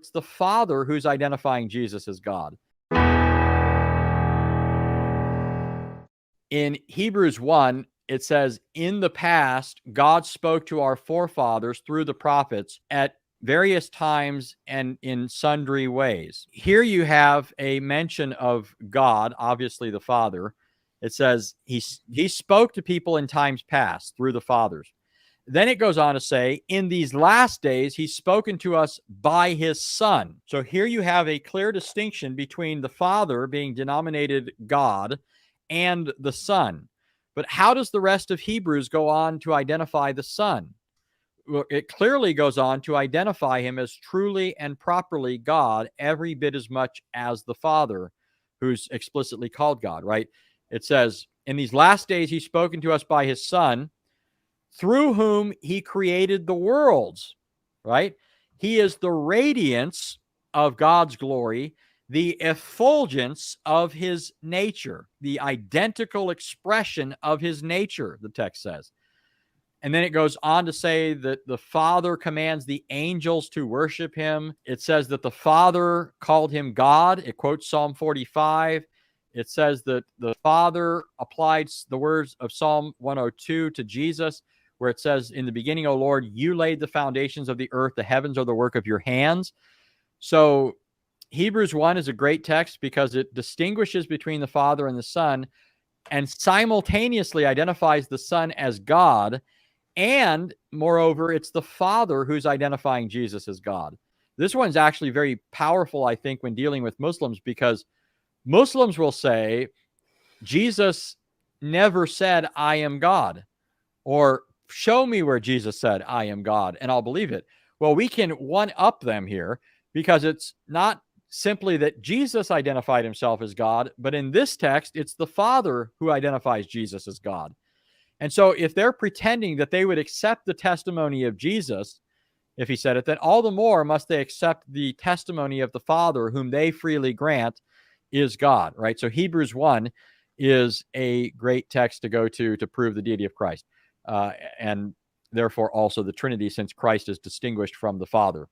it's the Father who's identifying Jesus as God. In Hebrews 1, it says, in the past, God spoke to our forefathers through the prophets at various times and in sundry ways. Here you have a mention of God, obviously the Father. It says he spoke to people in times past through the fathers. Then it goes on to say, in these last days, he's spoken to us by his Son. So here you have a clear distinction between the Father being denominated God and the Son. But how does the rest of Hebrews go on to identify the Son? Well, it clearly goes on to identify him as truly and properly God, every bit as much as the Father, who's explicitly called God, right? It says, in these last days, he's spoken to us by his Son, through whom he created the worlds, right? He is the radiance of God's glory, the effulgence of his nature, the identical expression of his nature, the text says. And then it goes on to say that the Father commands the angels to worship him. It says that the Father called him God. It quotes Psalm 45. It says that the Father applied the words of Psalm 102 to Jesus, where it says, in the beginning, O Lord, you laid the foundations of the earth. The heavens are the work of your hands. So Hebrews 1 is a great text because it distinguishes between the Father and the Son and simultaneously identifies the Son as God. And moreover, it's the Father who's identifying Jesus as God. This one's actually very powerful, I think, when dealing with Muslims, because Muslims will say, Jesus never said, I am God, or show me where Jesus said, I am God, and I'll believe it. Well, we can one-up them here because it's not simply that Jesus identified himself as God, but in this text, it's the Father who identifies Jesus as God. And so if they're pretending that they would accept the testimony of Jesus, if he said it, then all the more must they accept the testimony of the Father, whom they freely grant is God, right? So Hebrews 1 is a great text to go to prove the deity of Christ. And therefore also the Trinity, since Christ is distinguished from the Father.